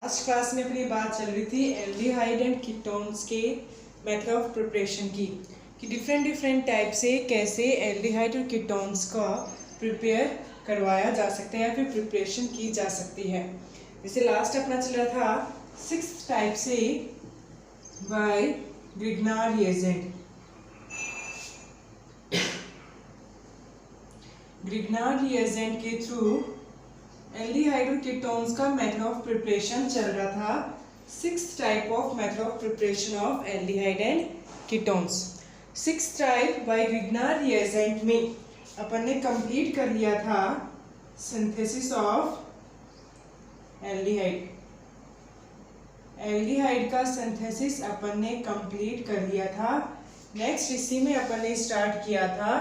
Last class में अपनी बात चल रही थी एल्डिहाइड एंड कीटोन्स के मेथड ऑफ प्रिपरेशन की कि डिफरेंट टाइप से कैसे एल्डिहाइड और कीटोन्स का प्रिपेयर करवाया जा सकता है या फिर प्रिपरेशन की जा सकती है। जैसे लास्ट अपना चल रहा था 6 टाइप से by Grignard reagent. Grignard reagent के थ्रू एल्डिहाइड और कीटोन्स का मेथड ऑफ प्रिपरेशन चल रहा था। 6 type of method of preparation of aldehyde and ketones. 6 type by Grignard reagent में अपन ने कंप्लीट कर लिया था सिंथेसिस ऑफ एल्डिहाइड। एल्डिहाइड का सिंथेसिस अपन ने कंप्लीट कर लिया था। नेक्स्ट इसी में अपन ने स्टार्ट किया था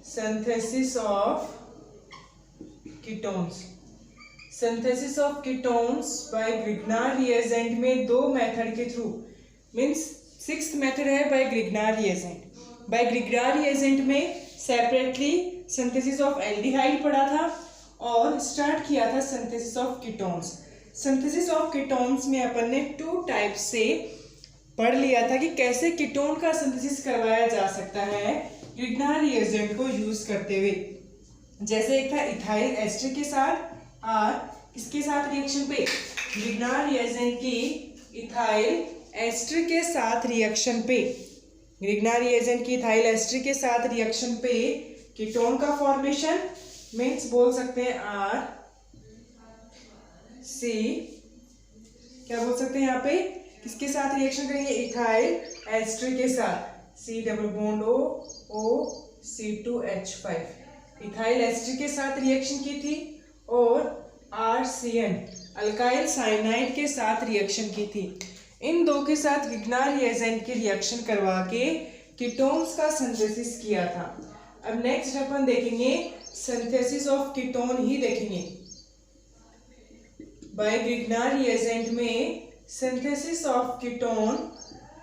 synthesis of ketones. Synthesis of ketones by Grignard reagent में 2 मेथड के थ्रू मींस 6th मेथड है by Grignard reagent. By Grignard reagent में सेपरेटली सिंथेसिस ऑफ एल्डिहाइड पढ़ा था और स्टार्ट किया था synthesis of ketones. Synthesis of ketones में अपन ने 2 टाइप से पढ़ लिया था कि कैसे कीटोन का सिंथेसिस करवाया जा सकता है ग्रिग्नार रिएजेंट को यूज करते हुए। जैसे एक था इथाइल एस्टर के साथ और इसके साथ रिएक्शन पे ग्रिग्नार रिएजेंट की इथाइल एस्टर के साथ रिएक्शन पे ग्रिग्नार रिएजेंट की इथाइल एस्टर के साथ रिएक्शन पे कीटोन का फॉर्मेशन मीन्स बोल सकते हैं आर सी। क्या बोल सकते हैं यहाँ पे किसके साथ रिएक्शन करेंगे इथाइल एस्टर के साथ C double bond O C2H5 ethyl ester के साथ रिएक्शन की थी और RCN अल्काइल साइनाइड के साथ रिएक्शन की थी। इन दो के साथ ग्रिग्नार रिएजेंट की रिएक्शन करवा के कीटोन्स का सिंथेसिस किया था। अब नेक्स्ट अपन देखेंगे सिंथेसिस ऑफ कीटोन ही देखेंगे। बाय ग्रिग्नार रिएजेंट में सिंथेसिस ऑफ कीटोन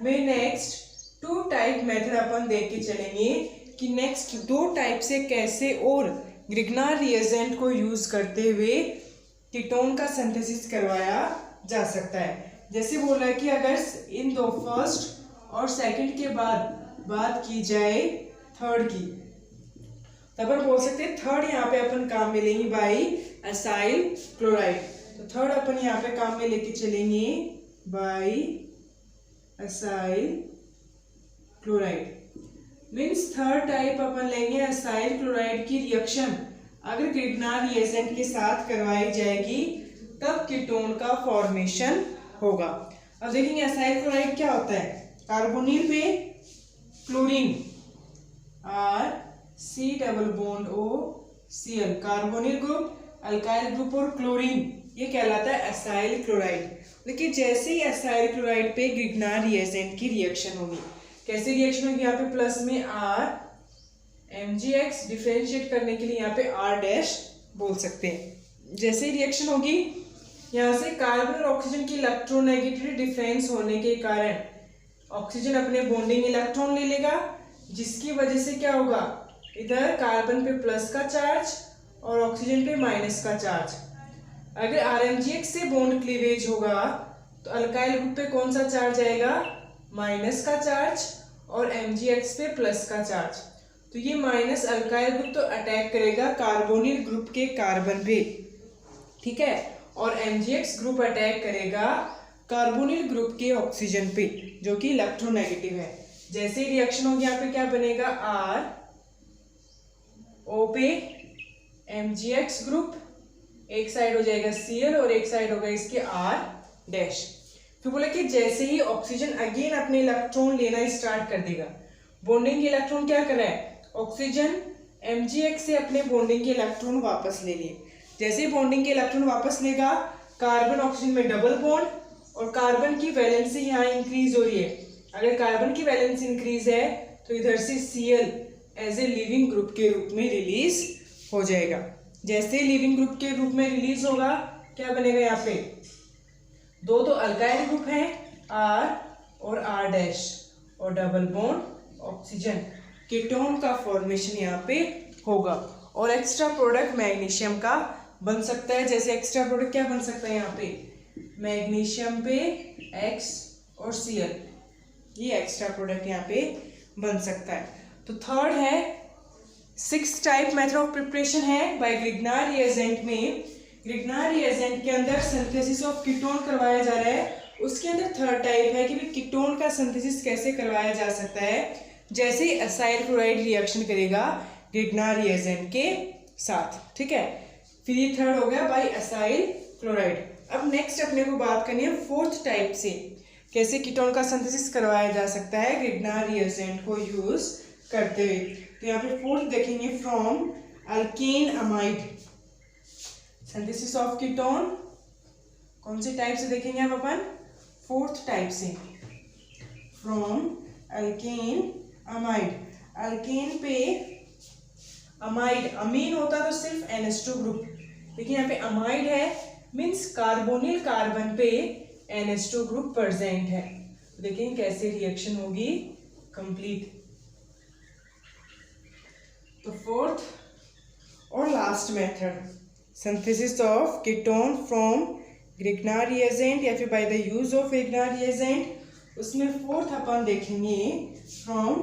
में नेक्स्ट 2 टाइप मेथड अपन देख के चलेंगे कि नेक्स्ट 2 टाइप से कैसे और ग्रिग्नार रिएजेंट को यूज करते हुए कीटोन का सिंथेसिस करवाया जा सकता है। जैसे बोला कि अगर इन 2 फर्स्ट और सेकंड के बाद बात की जाए थर्ड की तब अपन बोल सकते हैं थर्ड यहाँ पे अपन काम में लेंगे बाई असाइल क्लोराइड। तो थर्ड अपन यहाँ पे काम में लेके चलेंगे by acyl chloride means third type अपन लेंगे असाइल क्लोराइड की रिएक्शन अगर ग्रिग्नार रिएजेंट के साथ करवाई जाएगी तब कीटोन का फॉर्मेशन होगा। अब देखेंगे असाइल क्लोराइड क्या होता है। कार्बोनिल पे chlorine R C double bond O Cl carbonyl group alkyl group और क्लोरीन ये कहलाता है असाइल क्लोराइड। देखिए जैसे ही असाइल क्लोराइड पे ग्रिग्नार रिएजेंट की रिएक्शन होगी कैसे रिएक्शन होगी यहाँ पे प्लस में R MgX डिफरेंशिएट करने के लिए यहाँ पे R डैश बोल सकते हैं। जैसे ही रिएक्शन होगी यहाँ से कार्बन और ऑक्सीजन की इलेक्ट्रोनेगेटिविटी डिफरेंस होने के कारण ऑक्सीजन अपने बॉन्डिंग इलेक्ट्रॉन ले लेगा जिसकी वजह से क्या होगा इधर कार्बन पे प्लस का चार्ज और ऑक्सीजन पे माइनस का चार्ज। अगर RMgX से बॉन्ड क्लीवेज होगा तो अल्काइल ग्रुप पे कौन सा चार्ज आएगा माइनस का चार्ज और MgX पे प्लस का चार्ज। तो ये माइनस अल्काइल ग्रुप तो अटैक करेगा कार्बोनिल ग्रुप के कार्बन पे ठीक है और MgX ग्रुप अटैक करेगा कार्बोनिल ग्रुप के ऑक्सीजन पे जो कि इलेक्ट्रोनेगेटिव है। जैसे ही रिएक्शन होगी यहाँ पे क्या बनेगा R O पे MgX ग्रुप एक साइड हो जाएगा Cl और एक साइड होगा इसके R डैश। तो बोला कि जैसे ही ऑक्सीजन अगेन अपने इलेक्ट्रॉन लेना स्टार्ट कर देगा बॉन्डिंग के इलेक्ट्रॉन क्या कर रहा है ऑक्सीजन MgX से अपने बॉन्डिंग के इलेक्ट्रॉन वापस ले लिए। जैसे ही बॉन्डिंग के इलेक्ट्रॉन वापस लेगा कार्बन ऑक्सीजन में डबल बॉन्ड और कार्बन की वैलेंसी यहाँ इंक्रीज हो रही है। अगर कार्बन की वैलेंसी इंक्रीज है तो इधर से Cl as a leaving group के रूप में रिलीज हो जाएगा। जैसे लिविंग ग्रुप के रूप में रिलीज होगा क्या बनेगा यहाँ पे 2 तो अल्काइल ग्रुप है R और R डैश और डबल बॉन्ड ऑक्सीजन कीटोन का फॉर्मेशन यहाँ पे होगा और एक्स्ट्रा प्रोडक्ट मैग्नीशियम का बन सकता है। जैसे एक्स्ट्रा प्रोडक्ट क्या बन सकता है यहाँ पे, मैग्नीशियम पे X और Cl, ये एक्स्ट्रा प्रोडक्ट यहाँ पे बन सकता है। तो थर्ड है 6 टाइप मेथड ऑफ प्रिपरेशन है बाय ग्रिग्नार रिएजेंट में। ग्रिग्नार रिएजेंट के अंदर सिंथेसिस ऑफ कीटोन करवाया जा रहा है। उसके अंदर थर्ड टाइप है कि भाई कीटोन का सिंथेसिस कैसे करवाया जा सकता है, जैसे ही असाइल क्लोराइड रिएक्शन करेगा ग्रिग्नार रिएजेंट के साथ, ठीक है। फिर ये थर्ड हो गया बाय असाइल क्लोराइड। अब नेक्स्ट अपने को बात करनी है फोर्थ टाइप से, कैसे कीटोन का सिंथेसिस करवाया जा सकता है ग्रिग्नार रिएजेंट को यूज करते हुए। तो यहाँ पे फोर्थ देखेंगे, from alkane amide synthesis of ketone. कौन से टाइप से देखेंगे आप अपन, फोर्थ टाइप से, फ्रॉम अल्केन अमाइड। अल्केन पे अमाइड, अमीन होता तो सिर्फ NH2 ग्रुप, लेकिन यहाँ पे अमाइड है, मीन्स कार्बोनिल कार्बन पे NH2 ग्रुप प्रेजेंट है। तो देखेंगे कैसे रिएक्शन होगी कंप्लीट। तो फोर्थ और last method, synthesis of ketone from Grignard reagent या फिर by the use of Grignard reagent. उसमें फोर्थ अपन देखेंगे फ्रॉम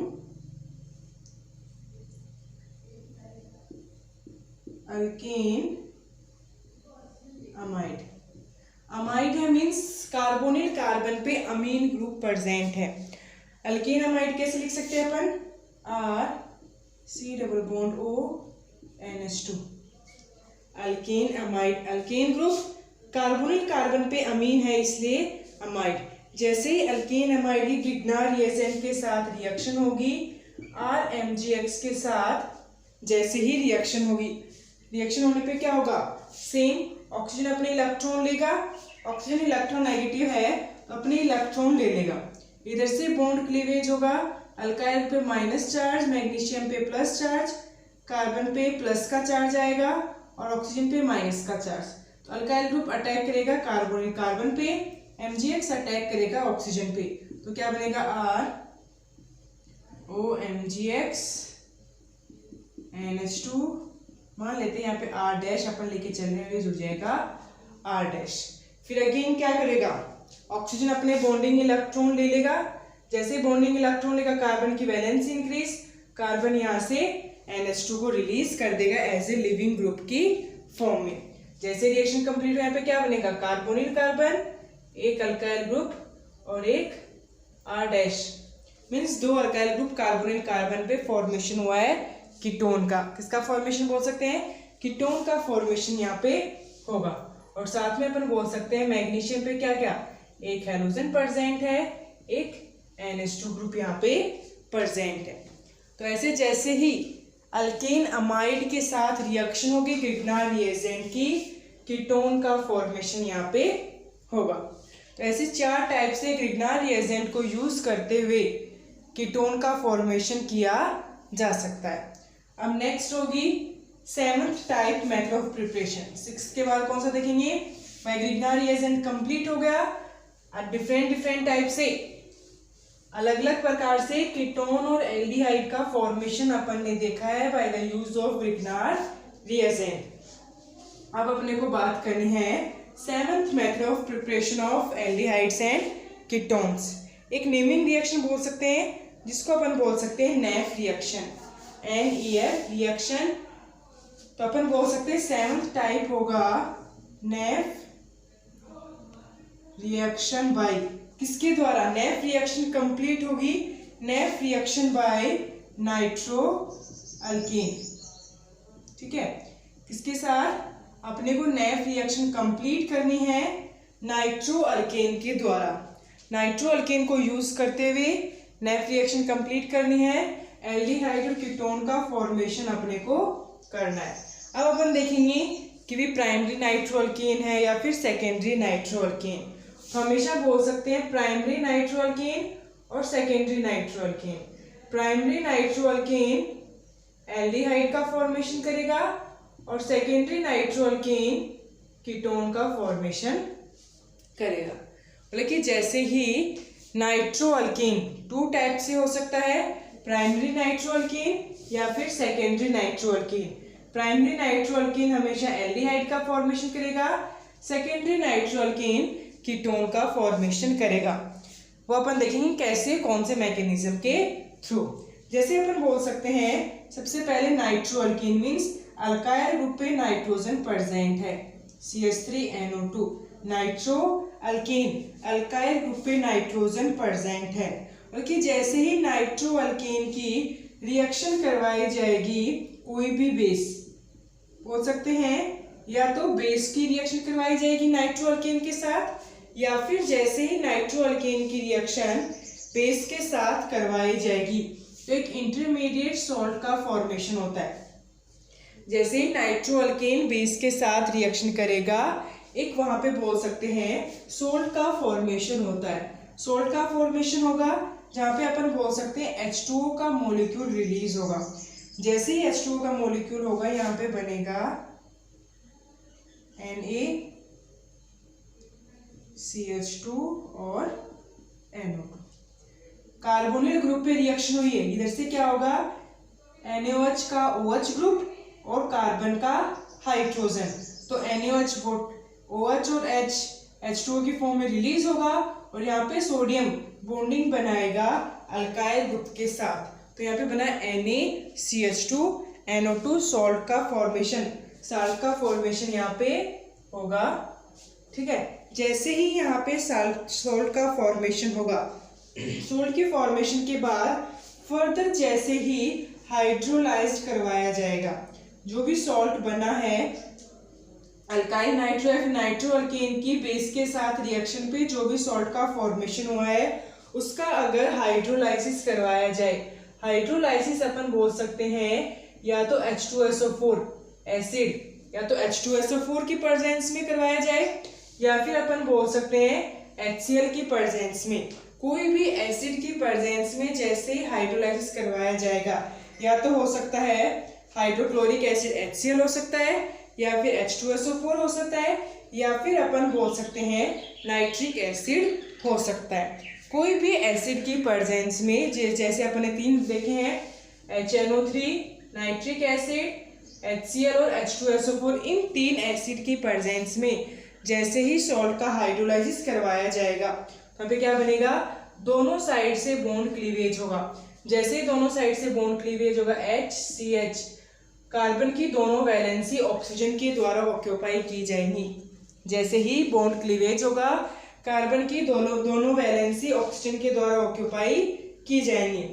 अल्केन अमाइड। अमाइड है मीन्स कार्बोनिल कार्बन पे अमीन ग्रुप प्रेजेंट है। अल्केन अमाइड कैसे लिख सकते हैं अपन, RC≡ONH2। Alkane amide, alkane group carbonyl carbon पे अमीन है इसलिए अमाइड। जैसे ही अल्केन अमाइड की ग्रिग्नार रिएजेंट के साथ रिएक्शन होगी, RMgX के साथ जैसे ही रिएक्शन होगी, रिएक्शन होने पे क्या होगा, सेम ऑक्सीजन अपने इलेक्ट्रॉन लेगा, ऑक्सीजन इलेक्ट्रॉन नेगेटिव है तो अपने इलेक्ट्रॉन ले लेगा, इधर से बॉन्ड क्लीवेज होगा, अल्काइल पे माइनस चार्ज, मैग्नीशियम पे प्लस चार्ज, कार्बन पे प्लस का चार्ज आएगा और ऑक्सीजन पे माइनस का चार्ज। तो अल्काइल ग्रुप अटैक करेगा कार्बोनिल कार्बन पे, MgX अटैक करेगा ऑक्सीजन पे, तो क्या बनेगा ROMgX NH2, मान लेते हैं यहाँ पे R डैश अपन लेके चल रहे हैं, जुड़ जाएगा R डैश। फिर अगेन क्या करेगा, ऑक्सीजन अपने बॉन्डिंग इलेक्ट्रॉन ले लेगा, जैसे बॉन्डिंग इलेक्ट्रॉन लेगा कार्बन की वैलेंसी इंक्रीज, कार्बन यहाँ से NH2 को रिलीज कर देगा एज ए लिविंग ग्रुप की फॉर्म में। जैसे रिएक्शन कंप्लीट हो, यहाँ पे क्या बनेगा, कार्बोनिल कार्बन, एक अल्काइल ग्रुप और एक R dash, means 2 alkyl group carbonyl carbon पे फॉर्मेशन हुआ है कीटोन का। किसका फॉर्मेशन बोल सकते हैं, कीटोन का फॉर्मेशन यहाँ पे होगा। और साथ में अपन बोल सकते हैं मैग्नीशियम पे क्या क्या, एक हैलोजन प्रेजेंट है, एक NH2 ग्रुप यहाँ पे प्रेजेंट है। तो ऐसे जैसे ही अल्केन अमाइड के साथ रिएक्शन होगी ग्रिग्नार रिएजेंट की, कीटोन का फॉर्मेशन यहाँ पे होगा। तो ऐसे 4 टाइप से ग्रिग्नार रिएजेंट को यूज करते हुए कीटोन का फॉर्मेशन किया जा सकता है। अब नेक्स्ट होगी 7th type method of preparation. 6th के बाद कौन सा देखेंगे, बाय ग्रिग्नार रिएजेंट कंप्लीट हो गया, डिफरेंट टाइप से अलग अलग प्रकार से कीटोन और एल्डिहाइड का फॉर्मेशन अपन ने देखा है by the use of Grignard reagent. अब अपने को बात करनी है 7th method of preparation of aldehydes and ketones. एक नेमिंग रिएक्शन बोल सकते हैं जिसको अपन बोल सकते हैं नेफ रिएक्शन, NEF रिएक्शन। तो अपन बोल सकते हैं 7th टाइप होगा नेफ रिएक्शन बाय, किसके द्वारा, नेफ रिएक्शन कंप्लीट होगी, नेफ रिएक्शन बाय नाइट्रो अल्केन। ठीक है, किसके साथ, अपने को नेफ रिएक्शन कंप्लीट करनी है नाइट्रो अल्केन के द्वारा। नाइट्रो अल्केन को यूज करते हुए नेफ रिएक्शन कंप्लीट करनी है, एल्डिहाइड और कीटोन का फॉर्मेशन अपने को करना है। अब अपन देखेंगे कि भी प्राइमरी नाइट्रो अल्केन है या फिर सेकेंडरी नाइट्रो अल्केन। तो हमेशा बोल सकते हैं प्राइमरी नाइट्रो अल्केन और secondary nitro alkane. Primary nitro alkane aldehyde का फॉर्मेशन करेगा और सेकेंडरी नाइट्रो अल्केन कीटोन का फॉर्मेशन करेगा। मतलब कि जैसे ही नाइट्रो अल्केन 2 टाइप से हो सकता है, प्राइमरी नाइट्रो अल्केन या फिर सेकेंडरी नाइट्रो अल्केन। प्राइमरी नाइट्रोअल्केन हमेशा एल्डिहाइड का फॉर्मेशन करेगा, सेकेंडरी नाइट्रोअल्केन कीटोन का फॉर्मेशन करेगा। वो अपन देखेंगे कैसे, कौन से मैकेनिज्म के थ्रू। जैसे अपन बोल सकते हैं सबसे पहले नाइट्रोअल्केन मीन्स अल्काइल ग्रुप पे नाइट्रोजन प्रेजेंट है, CH3NO2। Nitro alkane alkyl group पे नाइट्रोजन प्रेजेंट है, बल्कि जैसे ही नाइट्रो अल्केन की रिएक्शन करवाई जाएगी कोई भी बेस, बोल सकते हैं या तो बेस की रिएक्शन करवाई जाएगी नाइट्रो अल्केन के साथ, या फिर जैसे ही नाइट्रो अल्केन की रिएक्शन बेस के साथ करवाई जाएगी तो एक इंटरमीडिएट सॉल्ट का फॉर्मेशन होता है। जैसे ही नाइट्रो अल्केन बेस के साथ रिएक्शन करेगा एक वहां पे बोल सकते हैं सोल्ट का फॉर्मेशन होता है। सोल्ट का फॉर्मेशन होगा जहाँ पे अपन बोल सकते हैं H2O का मॉलिक्यूल रिलीज होगा। जैसे ही H2O का मॉलिक्यूल होगा यहाँ पे बनेगा NaCH2 और NO2। कार्बोनिल ग्रुप पे रिएक्शन हुई है, इधर से क्या होगा NaOH का OH ग्रुप और कार्बन का हाइड्रोजन, तो NaOH OH और H2O की फॉर्म में रिलीज होगा और यहाँ पे सोडियम बॉन्डिंग बनाएगा अल्काइल ग्रुप के साथ, तो यहाँ पे बना NaCH2NO2 सॉल्ट का फॉर्मेशन। साल्ट का फॉर्मेशन यहाँ पे होगा, ठीक है। जैसे ही यहाँ पे सॉल्ट का फॉर्मेशन होगा, सॉल्ट की फॉर्मेशन के बाद फर्दर जैसे ही हाइड्रोलाइज्ड करवाया जाएगा, जो भी सॉल्ट बना है अल्काइल नाइट्रो या फिर नाइट्रो अल्केन की बेस के साथ रिएक्शन पे जो भी सॉल्ट का फॉर्मेशन हुआ है उसका अगर हाइड्रोलाइसिस करवाया जाए, हाइड्रोलाइसिस अपन बोल सकते हैं या तो H2SO4 एसिड या तो H2SO4 की प्रेजेंस में करवाया जाए, या फिर अपन बोल सकते हैं HCl की प्रेजेंस में। कोई भी एसिड की प्रेजेंस में जैसे ही हाइड्रोलाइसिस करवाया जाएगा, या तो हो सकता है हाइड्रोक्लोरिक एसिड HCl हो सकता है, या फिर H2SO4 हो सकता है, या फिर अपन बोल सकते हैं नाइट्रिक एसिड हो सकता है। कोई भी एसिड की प्रेजेंस में जैसे अपन ने तीन देखे हैं HNO3, नाइट्रिक एसिड, HCl और H2SO4, इन तीन एसिड की प्रेजेंस में जैसे ही सॉल्ट का हाइड्रोलाइसिस करवाया जाएगा तो पे क्या बनेगा, दोनों साइड से बॉन्ड क्लीवेज होगा। जैसे ही दोनों साइड से बॉन्ड क्लीवेज होगा HCH, कार्बन की दोनों वैलेंसी ऑक्सीजन के द्वारा ऑक्यूपाई की जाएंगी। जैसे ही बॉन्ड क्लीवेज होगा कार्बन की दोनों वैलेंसी ऑक्सीजन के द्वारा ऑक्यूपाई की जाएंगी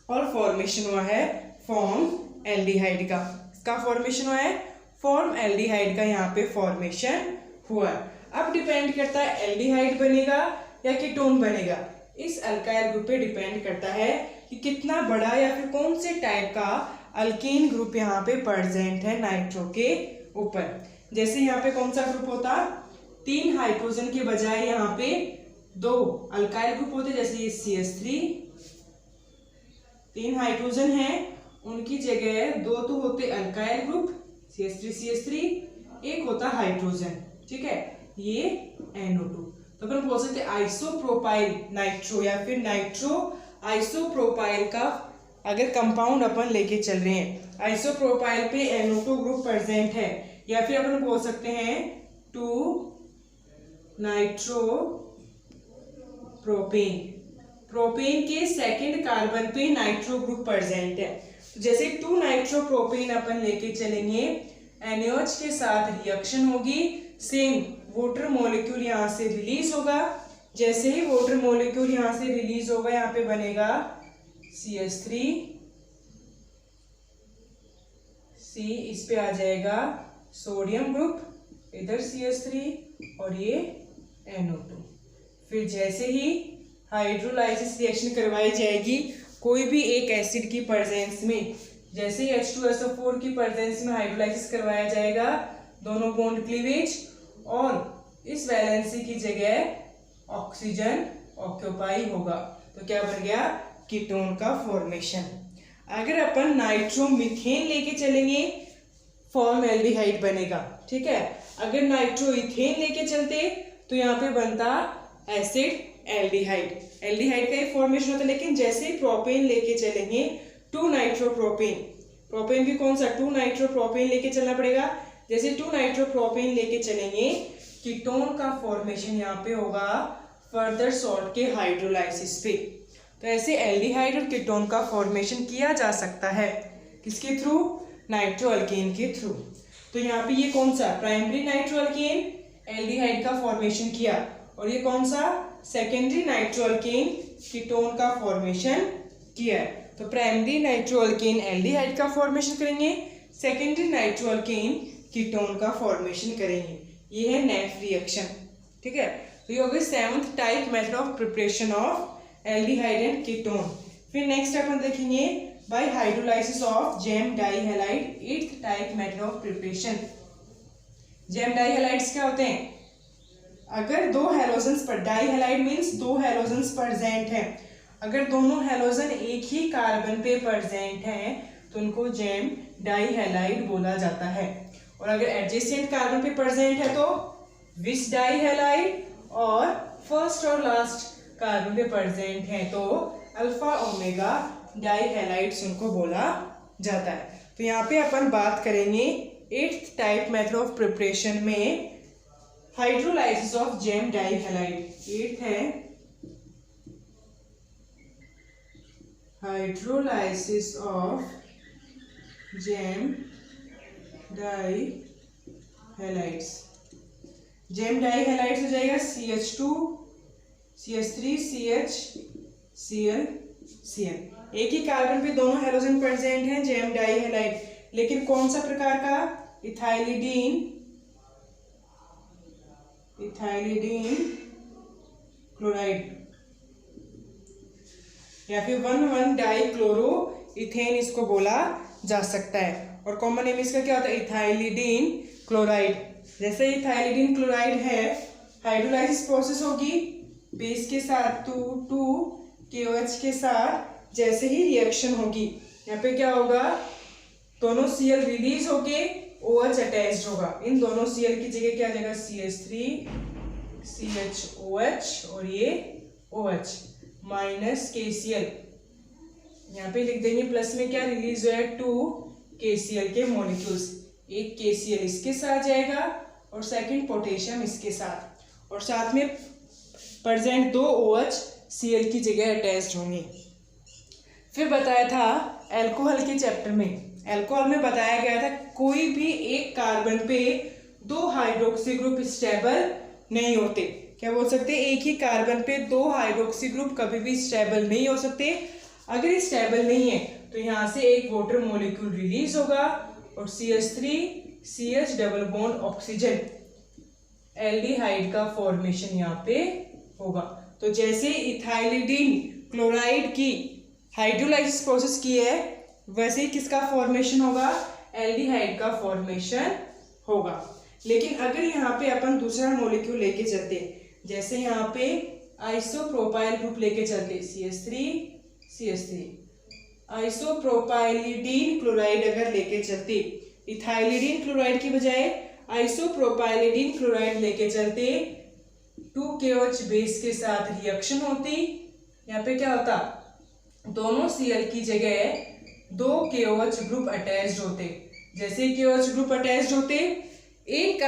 और फॉर्मेशन हुआ है फॉर्म एल्डिहाइड का। इसका फॉर्मेशन हुआ है फॉर्म एल्डिहाइड का, यहाँ पे फॉर्मेशन हुआ है। अब डिपेंड करता है एल्डिहाइड बनेगा या कीटोन बनेगा, इस अल्काइल ग्रुप पे डिपेंड करता है कि कितना बड़ा या फिर कौन से टाइप का अल्केन ग्रुप यहाँ पे प्रेजेंट है नाइट्रो के ऊपर। जैसे यहाँ पे कौन सा ग्रुप होता, 3 हाइड्रोजन के बजाय यहाँ पे 2 अल्काइल ग्रुप होते, जैसे ये CH3, 3 हाइड्रोजन हैं उनकी जगह 2 तो होते अल्काइल ग्रुप CH3, एक होता हाइड्रोजन, ठीक है, ये NO2। तो अपन बोल सकते हैं आइसोप्रोपाइल नाइट्रो या फिर नाइट्रो आइसोप्रोपाइल का अगर कंपाउंड अपन लेके चल रहे हैं, आइसोप्रोपाइल पे NO2 ग्रुप प्रेजेंट है, या फिर अपन बोल सकते हैं 2 नाइट्रो प्रोपेन, प्रोपेन के सेकंड कार्बन पे नाइट्रो ग्रुप प्रेजेंट है। तो जैसे 2 नाइट्रो प्रोपेन अपन लेके चलेंगे, NaOH के साथ रिएक्शन होगी, सेम वाटर मॉलिक्यूल यहाँ से रिलीज होगा। जैसे ही वाटर मॉलिक्यूल यहाँ से रिलीज होगा यहाँ पे बनेगा CH3, C इस पे आ जाएगा सोडियम ग्रुप, इधर CH3 और ये NO2। फिर जैसे ही हाइड्रोलाइसिस रिएक्शन करवाई जाएगी कोई भी एक एसिड की प्रेजेंस में, जैसे ही H2SO4 की प्रेजेंस में हाइड्रोलाइसिस करवाया जाएगा, दोनों बॉन्ड क्लीवेज और इस वैलेंसी की जगह ऑक्सीजन ऑक्यूपाई होगा, तो क्या बन गया, कीटोन का फॉर्मेशन। अगर अपन नाइट्रोमीथेन लेके चलेंगे फॉर्म एल्डिहाइड बनेगा, ठीक है। अगर नाइट्रोइथेन लेके चलते तो यहाँ पे बनता एसिड एल्डिहाइड, एल्डिहाइड का ही फॉर्मेशन होता है। लेकिन जैसे ही प्रोपेन लेके चलेंगे 2 नाइट्रोप्रोपेन, प्रोपेन भी कौन सा 2 नाइट्रोप्रोपेन लेके चलना पड़ेगा। जैसे 2 नाइट्रोप्रोपेन लेके चलेंगे कीटोन का फॉर्मेशन यहाँ पे होगा फर्दर सॉल्ट के हाइड्रोलाइसिस पे। तो ऐसे एल्डिहाइड और कीटोन का फॉर्मेशन किया जा सकता है किसके थ्रू, नाइट्रोअल्केन के थ्रू। तो यहाँ पे ये कौन सा प्राइमरी नाइट्रोअल्केन एल्डिहाइड का फॉर्मेशन किया और ये कौन सा सेकेंडरी नाइट्रोअल्केन कीटोन का फॉर्मेशन किया है। तो प्राइमरी नाइट्रोअल्केन एल्डिहाइड का फॉर्मेशन करेंगे, सेकेंडरी नाइट्रोअल्केन कीटोन का फॉर्मेशन करेंगे। ये है नेफ रिएक्शन, ठीक है। तो ये हो गई 7th type method of preparation of aldehyde and ketone. फिर नेक्स्ट अपन देखेंगे by hydrolysis of gem dihalide, 8th type method of preparation. Gem dihalides क्या होते हैं, अगर दो हैलोजन्स पर, डाइहैलाइड मीन्स दो हैलोजन्स प्रेजेंट हैं, अगर दोनों हैलोजन एक ही कार्बन पे प्रेजेंट हैं तो उनको जेम डाइहैलाइड बोला जाता है। और अगर एडजेसेंट कार्बन पे प्रेजेंट है तो विस डाइहैलाइड, और फर्स्ट और लास्ट कार्बन पे प्रेजेंट है तो अल्फा ओमेगा डाइहैलाइड्स उनको बोला जाता है। तो यहाँ पे अपन बात करेंगे 8th type method of preparation में hydrolysis of gem dihalide. 8th है हाइड्रोलाइसिस ऑफ जेम डाइहैलाइड्स। जेम डाइहैलाइड्स हो जाएगा CH2 CH3 CH Cl Cl। एक ही कार्बन पे दोनों हैलोजन प्रेजेंट हैं, जेम डाइहैलाइड। लेकिन कौन सा प्रकार का, इथाइलिडीन क्लोराइड या फिर 1,1 डाइक्लोरो इथेन इसको बोला जा सकता है। और कॉमन नेम इसका क्या होता है, इथाइलिडीन क्लोराइड। जैसे इथाइलिडीन क्लोराइड है, हाइड्रोलाइसिस प्रोसेस होगी बेस के साथ 2 KOH के साथ, जैसे ही रिएक्शन होगी यहाँ पे क्या होगा, दोनों Cl रिलीज होके OH अटैच्ड होगा। इन दोनों Cl की जगह क्या आ जाएगा, CH3 CHOH और ये OH माइनस KCl। यहाँ पे लिख देंगे प्लस में क्या रिलीज हुआ है 2 KCl के मॉलिक्यूल्स, एक KCl इसके साथ जाएगा और सेकंड पोटेशियम इसके साथ, और साथ में प्रेजेंट 2 OH Cl की जगह अटैच्ड होंगे। फिर बताया था अल्कोहल के चैप्टर में, अल्कोहल में बताया गया था कोई भी एक कार्बन पे 2 हाइड्रोक्सी ग्रुप स्टेबल नहीं होते। क्या बोल सकते हैं, एक ही कार्बन पे 2 हाइड्रोक्सी ग्रुप कभी भी स्टेबल नहीं हो सकते। अगर स्टेबल नहीं है तो यहाँ से एक वाटर मॉलिक्यूल रिलीज होगा और CH3 CH double bond oxygen aldehyde का फॉर्मेशन यहाँ पे होगा। तो जैसे इथाइलिडीन क्लोराइड की हाइड्रोलाइसिस प्रोसेस की है, वैसे ही किसका फॉर्मेशन होगा, एल्डिहाइड का फॉर्मेशन होगा। लेकिन अगर यहाँ पे अपन दूसरा मॉलिक्यूल लेके चलते, जैसे यहाँ पे आइसोप्रोपाइल ग्रुप लेके चलते CH3 आइसोप्रोपाइलिडीन क्लोराइड अगर लेके चलते, इथाइलिडीन क्लोराइड की बजाय आइसोप्रोपाइलिडीन क्लोराइड लेके चलते, 2 KOH बेस के साथ रिएक्शन होती। यहाँ पे क्या होता, दोनों Cl की जगह 2 KOH ग्रुप अटैच्ड होते। जैसे KOH ग्रुप अटैच्ड होते, एक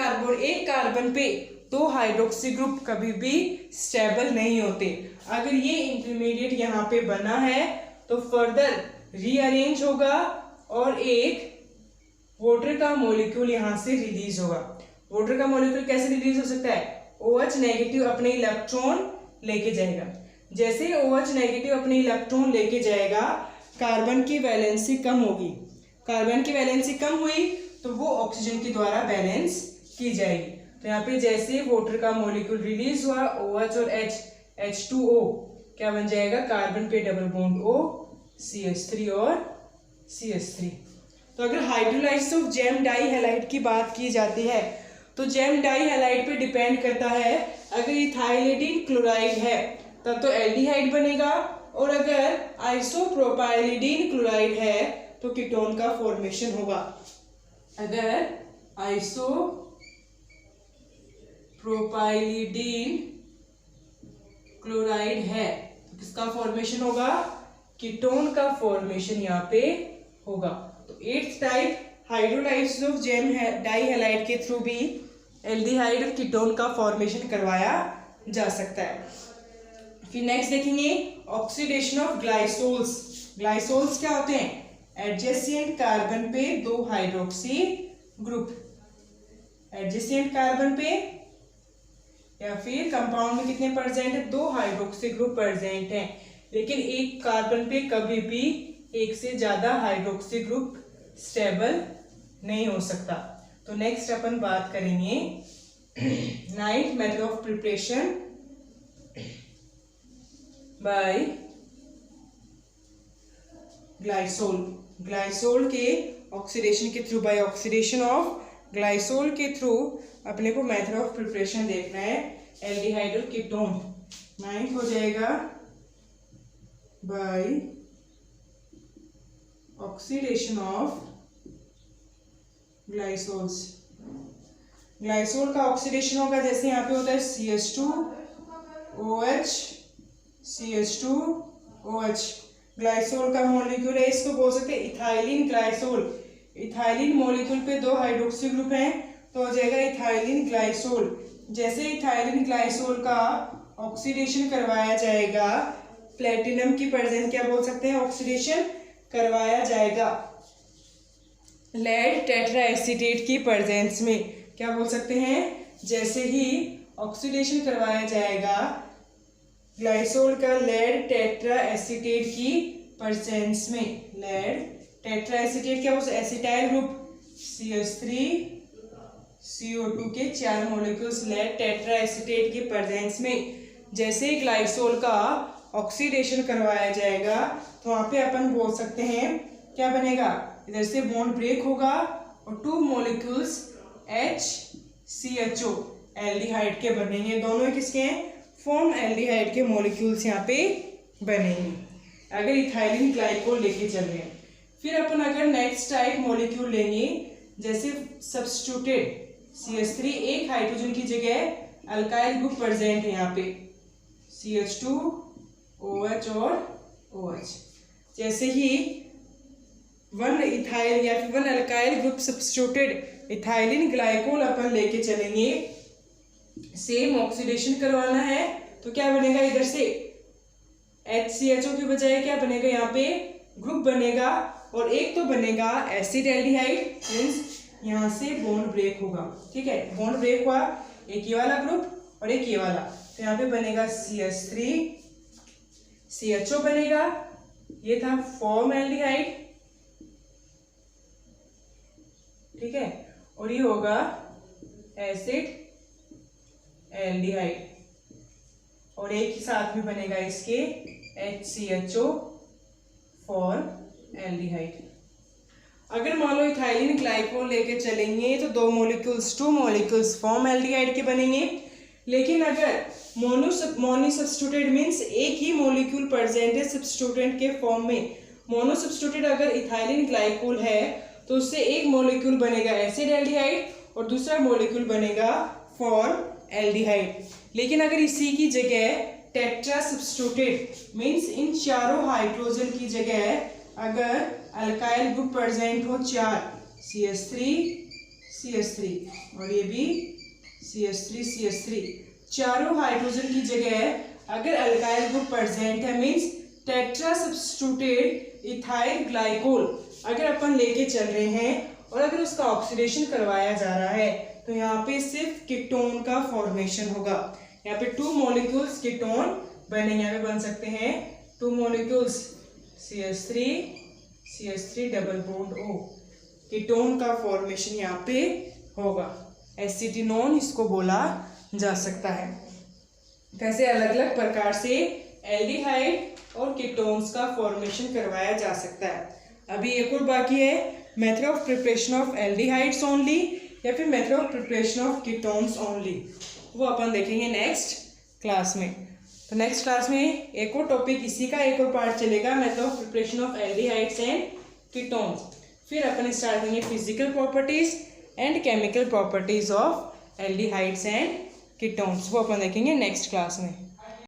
कार्बन पे 2 हाइड्रोक्सी ग्रुप कभी भी स्टेबल नहीं होते। अगर ये इंटरमीडिएट यहाँ पे बना है तो फर्दर रीअरेंज होगा और एक वाटर का मॉलिक्यूल यहाँ से रिलीज होगा। वाटर का मॉलिक्यूल कैसे रिलीज हो सकता है, OH नेगेटिव अपने इलेक्ट्रॉन लेके जाएगा। जैसे OH नेगेटिव अपने इलेक्ट्रॉन लेके जाएगा, कार्बन की वैलेंसी कम होगी। कार्बन की वैलेंसी कम हुई तो वो ऑक्सीजन के द्वारा बैलेंस की जाएगी। तो यहाँ पे जैसे वाटर का मॉलिक्यूल रिलीज हुआ, OH और H2O क्या बन जाएगा, कार्बन पे डबल बॉन्ड O, CH3 और CH3। तो अगर हाइड्रोलाइसिस ऑफ जेम डाइहैलाइड की बात की जाती है तो जेम डाइहैलाइड पे डिपेंड करता है। अगर इथाइलिडीन क्लोराइड है तब तो एल्डिहाइड बनेगा, और अगर आइसोप्रोपाइलिडीन क्लोराइड है तो कीटोन का फॉर्मेशन होगा। अगर आइसोप्रोपाइलिडीन क्लोराइड है तो किसका फॉर्मेशन होगा, कीटोन का फॉर्मेशन यहाँ पे होगा। तो 8th type hydrolysis of gem dihalide के थ्रू भी एल्डिहाइड और कीटोन का फॉर्मेशन करवाया जा सकता है। फिर नेक्स्ट देखेंगे ऑक्सीडेशन ऑफ ग्लाइसोल्स। ग्लाइसोल्स क्या होते हैं? एडजेसेंट कार्बन पे 2 हाइड्रोक्सी ग्रुप, एडजेसेंट कार्बन पे या फिर कंपाउंड में कितने प्रेजेंट है? 2 हाइड्रोक्सी ग्रुप प्रेजेंट हैं, लेकिन एक कार्बन पे कभी भी एक से ज्यादा हाइड्रोक्सी ग्रुप स्टेबल नहीं हो सकता। तो नेक्स्ट अपन बात करेंगे 9th method of preparation by glycol. Glycol के ऑक्सीडेशन के through, by oxidation of glycol के थ्रू अपने को मेथड ऑफ प्रिपरेशन देखना है एल्डिहाइड और कीटोन। 9th हो जाएगा बाय ऑक्सीडेशन ऑफ ग्लाइसोल्स। ग्लाइसोल का ऑक्सीडेशन होगा जैसे यहाँ पे होता है CH2OH CH2OH। ग्लाइसोल का मॉलिक्यूल है, इसको बोल सकते हैं इथाइलिन ग्लाइसोल। इथाइलिन मॉलिक्यूल पे 2 हाइड्रोक्सी ग्रुप हैं तो हो जाएगा इथाइलिन ग्लाइसोल। जैसे इथाइलिन ग्लाइसोल का ऑक्सीडेशन करवाया जाएगा, प्लेटिनम की प्रेजेंस क्या बोल सकते हैं? ऑक्सीडेशन करवाया जाएगा लेड टेट्रा एसीटेट की प्रेजेंस में, क्या बोल सकते हैं? जैसे ही ऑक्सीडेशन करवाया जाएगा ग्लाइसोल का लेड टेट्रा एसीटेट की प्रेजेंस में, लेड टेट्रा एसीटेट क्या बोल, एसिटाइल ग्रुप CH3CO2 के 4 मॉलिक्यूल्स लेड टेट्रा एसीटेट की प्रेजेंस में जैसे ही ग्लाइसोल का ऑक्सीडेशन करवाया जाएगा तो वहां पे अपन बोल सकते हैं क्या बनेगा? इधर से बॉन्ड ब्रेक होगा और 2 मॉलिक्यूल्स HCHO एल्डिहाइड के बनेंगे। दोनों किसके हैं? फॉर्म एल्डिहाइड के मॉलिक्यूल्स यहाँ पे बनेंगे अगर इथाइलिन ग्लाइकोल लेके चल रहे हैं। फिर अपन अगर नेक्स्ट टाइप मॉलिक्यूल लेंगे जैसे सब्स्टिट्यूटेड CH3, एक हाइड्रोजन की जगह अल्काइल ग्रुप प्रेजेंट है यहाँ पे CH2OH और OH। जैसे ही 1 इथाइल या फिर 1 alkyl group substituted ethylene glycol अपन लेके चलेंगे, सेम ऑक्सीडेशन करवाना है तो क्या बनेगा? इधर से HCHO की बजाय क्या बनेगा? यहाँ पे ग्रुप बनेगा और एक तो बनेगा एसिड एल्डिहाइड, मींस यहाँ से बॉन्ड ब्रेक होगा। ठीक है, बॉन्ड ब्रेक हुआ, एक ये वाला ग्रुप और एक ये वाला, तो यहाँ पे बनेगा CH3CHO बनेगा, ये था फॉर्म एल्डिहाइड। ठीक है, और ये होगा एसिड एल्डिहाइड और एक ही साथ में बनेगा इसके HCHO फॉर एल्डिहाइड। अगर मान लो इथाइलिन ग्लाइकोल लेके चलेंगे तो 2 मॉलिक्यूल्स फॉर्म एल्डिहाइड के बनेंगे, लेकिन अगर मोनो सब्स्टिट्यूटेड मीन्स एक ही मॉलिक्यूल प्रेजेंट है सब्स्टिट्यूटेंट के फॉर्म में। मोनो सब्स्टिट्यूटेड अगर इथाइलिन ग्लाइकोल है तो उससे एक मॉलिक्यूल बनेगा एसिड एल्डिहाइड और दूसरा मॉलिक्यूल बनेगा फॉर्म एल्डिहाइड। लेकिन अगर इसी की जगह टेट्रा सब्स्टिट्यूटेड मीन्स इन चारों हाइड्रोजन की जगह अगर अल्काइल ग्रुप प्रेजेंट हो 4 CH3 और ये भी CH3 चारों हाइड्रोजन की जगह अगर अल्काइल ग्रुप प्रेजेंट है means tetra substituted ethyl glycol अगर अपन लेके चल रहे हैं और अगर उसका ऑक्सीडेशन करवाया जा रहा है तो यहाँ पे सिर्फ कीटोन का फॉर्मेशन होगा। यहाँ पे 2 मॉलिक्यूल्स कीटोन बनेंगे, यहाँ पे बन सकते हैं 2 molecules CH3 double bond O, ketone का फॉर्मेशन यहाँ पे होगा। एसिटिनोन इसको बोला जा सकता है। कैसे अलग अलग प्रकार से एल्डिहाइड और कीटोन्स का फॉर्मेशन करवाया जा सकता है। अभी एक और बाकी है, method of preparation of aldehydes only या फिर method of preparation of ketones only, वो अपन देखेंगे नेक्स्ट क्लास में। तो नेक्स्ट क्लास में एक और टॉपिक इसी का एक और पार्ट चलेगा, method of preparation of aldehydes and ketones. फिर अपन स्टार्ट करेंगे physical properties and chemical properties of aldehydes and ketones, वो अपन देखेंगे नेक्स्ट क्लास में।